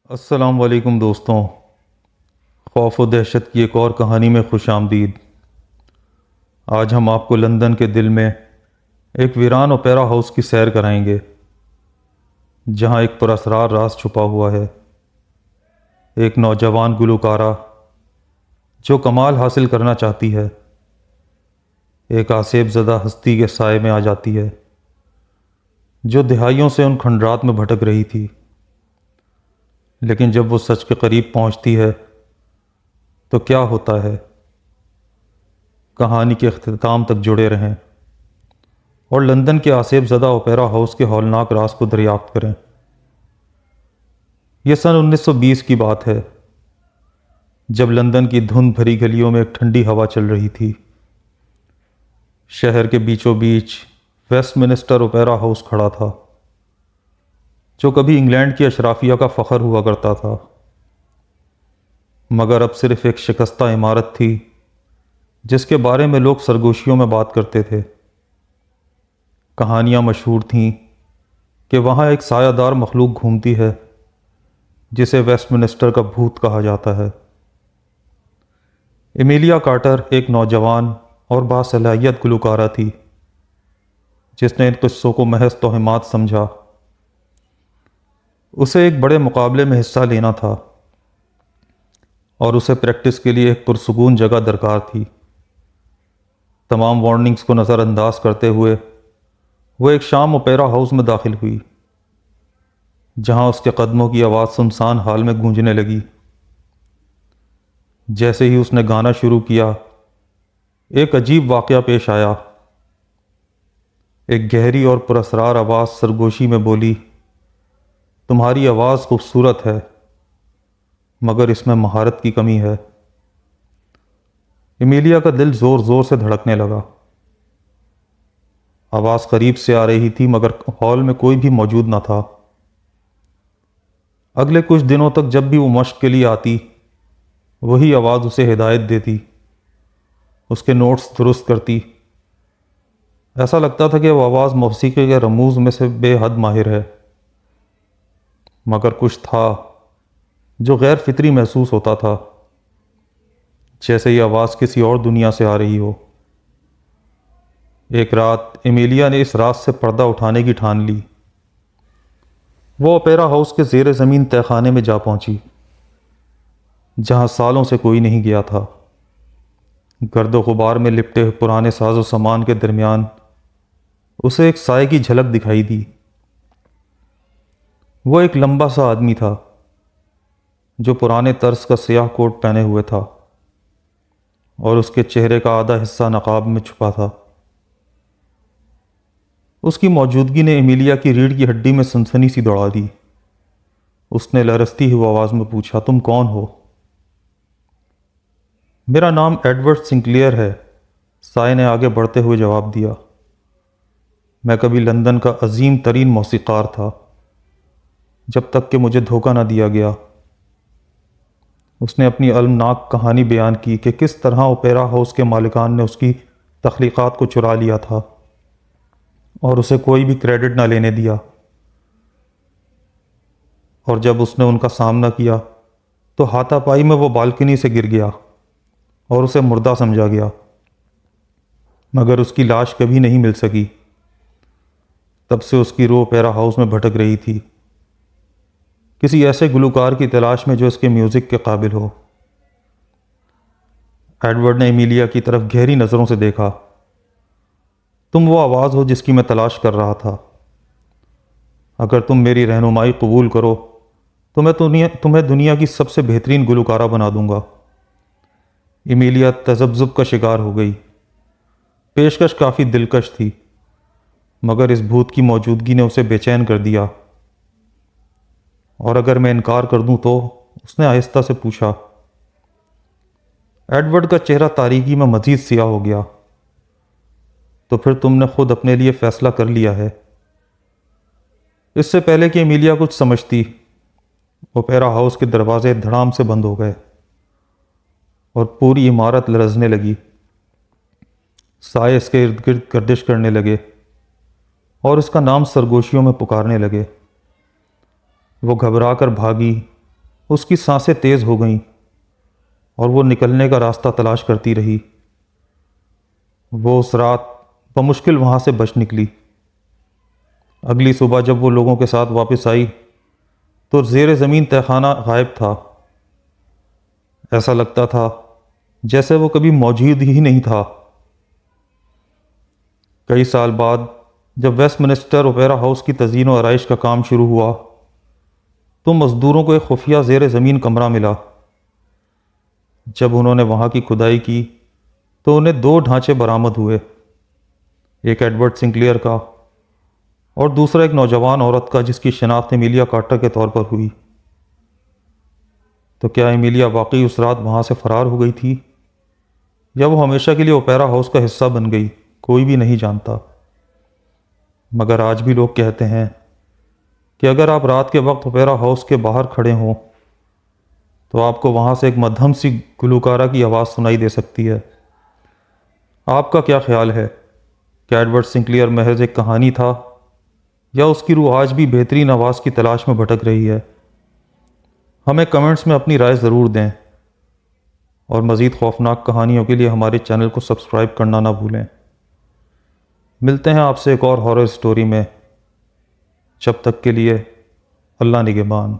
السلام علیکم دوستوں، خوف و دہشت کی ایک اور کہانی میں خوش آمدید۔ آج ہم آپ کو لندن کے دل میں ایک ویران اوپیرا ہاؤس کی سیر کرائیں گے، جہاں ایک پراسرار راز چھپا ہوا ہے۔ ایک نوجوان گلوکارہ جو کمال حاصل کرنا چاہتی ہے، ایک آسیب زدہ ہستی کے سائے میں آ جاتی ہے، جو دہائیوں سے ان کھنڈرات میں بھٹک رہی تھی۔ لیکن جب وہ سچ کے قریب پہنچتی ہے تو کیا ہوتا ہے؟ کہانی کے اختتام تک جڑے رہیں اور لندن کے آسیب زدہ اوپیرا ہاؤس کے ہولناک راز کو دریافت کریں۔ یہ سن 1920 کی بات ہے، جب لندن کی دھند بھری گلیوں میں ایک ٹھنڈی ہوا چل رہی تھی۔ شہر کے بیچوں بیچ ویسٹ منسٹر اوپیرا ہاؤس کھڑا تھا، جو کبھی انگلینڈ کی اشرافیہ کا فخر ہوا کرتا تھا، مگر اب صرف ایک شکستہ عمارت تھی جس کے بارے میں لوگ سرگوشیوں میں بات کرتے تھے۔ کہانیاں مشہور تھیں کہ وہاں ایک سایہ دار مخلوق گھومتی ہے جسے ویسٹ منسٹر کا بھوت کہا جاتا ہے۔ ایمیلیا کارٹر ایک نوجوان اور باصلاحیت گلوکارہ تھی، جس نے ان قصوں کو محض توہمات سمجھا۔ اسے ایک بڑے مقابلے میں حصہ لینا تھا اور اسے پریکٹس کے لیے ایک پرسکون جگہ درکار تھی۔ تمام وارننگز کو نظر انداز کرتے ہوئے وہ ایک شام اوپیرا ہاؤس میں داخل ہوئی، جہاں اس کے قدموں کی آواز سنسان حال میں گونجنے لگی۔ جیسے ہی اس نے گانا شروع کیا، ایک عجیب واقعہ پیش آیا۔ ایک گہری اور پراسرار آواز سرگوشی میں بولی، تمہاری آواز خوبصورت ہے، مگر اس میں مہارت کی کمی ہے۔ ایمیلیا کا دل زور زور سے دھڑکنے لگا۔ آواز قریب سے آ رہی تھی، مگر ہال میں کوئی بھی موجود نہ تھا۔ اگلے کچھ دنوں تک جب بھی وہ مشق کے لیے آتی، وہی آواز اسے ہدایت دیتی، اس کے نوٹس درست کرتی۔ ایسا لگتا تھا کہ وہ آواز موسیقی کے رموز میں سے بے حد ماہر ہے، مگر کچھ تھا جو غیر فطری محسوس ہوتا تھا، جیسے یہ آواز کسی اور دنیا سے آ رہی ہو۔ ایک رات ایمیلیا نے اس راز سے پردہ اٹھانے کی ٹھان لی۔ وہ اوپیرا ہاؤس کے زیر زمین تہہ خانے میں جا پہنچی، جہاں سالوں سے کوئی نہیں گیا تھا۔ گرد و غبار میں لپٹے پرانے ساز و سامان کے درمیان اسے ایک سائے کی جھلک دکھائی دی۔ وہ ایک لمبا سا آدمی تھا، جو پرانے طرز کا سیاہ کوٹ پہنے ہوئے تھا، اور اس کے چہرے کا آدھا حصہ نقاب میں چھپا تھا۔ اس کی موجودگی نے ایمیلیا کی ریڑھ کی ہڈی میں سنسنی سی دوڑا دی۔ اس نے لرزتی ہوئی آواز میں پوچھا، تم کون ہو؟ میرا نام ایڈورڈ سنکلیئر ہے، سائے نے آگے بڑھتے ہوئے جواب دیا۔ میں کبھی لندن کا عظیم ترین موسیقار تھا، جب تک کہ مجھے دھوکہ نہ دیا گیا۔ اس نے اپنی المناک کہانی بیان کی کہ کس طرح اوپیرا ہاؤس کے مالکان نے اس کی تخلیقات کو چرا لیا تھا اور اسے کوئی بھی کریڈٹ نہ لینے دیا، اور جب اس نے ان کا سامنا کیا تو ہاتھا پائی میں وہ بالکنی سے گر گیا اور اسے مردہ سمجھا گیا، مگر اس کی لاش کبھی نہیں مل سکی۔ تب سے اس کی روح اوپیرا ہاؤس میں بھٹک رہی تھی، کسی ایسے گلوکار کی تلاش میں جو اس کے میوزک کے قابل ہو۔ ایڈورڈ نے ایمیلیا کی طرف گہری نظروں سے دیکھا۔ تم وہ آواز ہو جس کی میں تلاش کر رہا تھا۔ اگر تم میری رہنمائی قبول کرو تو میں تمہیں دنیا کی سب سے بہترین گلوکارہ بنا دوں گا۔ ایمیلیا تذبذب کا شکار ہو گئی۔ پیشکش کافی دلکش تھی، مگر اس بھوت کی موجودگی نے اسے بے چین کر دیا۔ اور اگر میں انکار کر دوں تو؟ اس نے آہستہ سے پوچھا۔ ایڈورڈ کا چہرہ تاریکی میں مزید سیاہ ہو گیا۔ تو پھر تم نے خود اپنے لیے فیصلہ کر لیا ہے۔ اس سے پہلے کہ ایمیلیا کچھ سمجھتی، اوپیرا ہاؤس کے دروازے دھڑام سے بند ہو گئے اور پوری عمارت لرزنے لگی۔ سائے اس کے ارد گرد گردش کرنے لگے اور اس کا نام سرگوشیوں میں پکارنے لگے۔ وہ گھبرا کر بھاگی اس کی سانسیں تیز ہو گئیں اور وہ نکلنے کا راستہ تلاش کرتی رہی۔ وہ اس رات بمشکل وہاں سے بچ نکلی۔ اگلی صبح جب وہ لوگوں کے ساتھ واپس آئی تو زیر زمین تہخانہ غائب تھا۔ ایسا لگتا تھا جیسے وہ کبھی موجود ہی نہیں تھا۔ کئی سال بعد جب ویسٹ منسٹر اوپیرا ہاؤس کی تزئین و آرائش کا کام شروع ہوا تو مزدوروں کو ایک خفیہ زیر زمین کمرہ ملا۔ جب انہوں نے وہاں کی کھدائی کی تو انہیں 2 ڈھانچے برآمد ہوئے، ایک ایڈورڈ سنکلیئر کا اور دوسرا ایک نوجوان عورت کا جس کی شناخت ایمیلیا کارٹر کے طور پر ہوئی۔ تو کیا ایمیلیا واقعی اس رات وہاں سے فرار ہو گئی تھی یا وہ ہمیشہ کے لیے اوپیرا ہاؤس کا حصہ بن گئی؟ کوئی بھی نہیں جانتا۔ مگر آج بھی لوگ کہتے ہیں کہ اگر آپ رات کے وقت اوپیرا ہاؤس کے باہر کھڑے ہوں تو آپ کو وہاں سے ایک مدھم سی گلوکارہ کی آواز سنائی دے سکتی ہے۔ آپ کا کیا خیال ہے کہ ایڈورڈ سنکلیئر محض ایک کہانی تھا یا اس کی روح آج بھی بہترین آواز کی تلاش میں بھٹک رہی ہے؟ ہمیں کمنٹس میں اپنی رائے ضرور دیں، اور مزید خوفناک کہانیوں کے لیے ہمارے چینل کو سبسکرائب کرنا نہ بھولیں۔ ملتے ہیں آپ سے ایک اور ہارر سٹوری میں، جب تک کے لیے اللہ نگہبان۔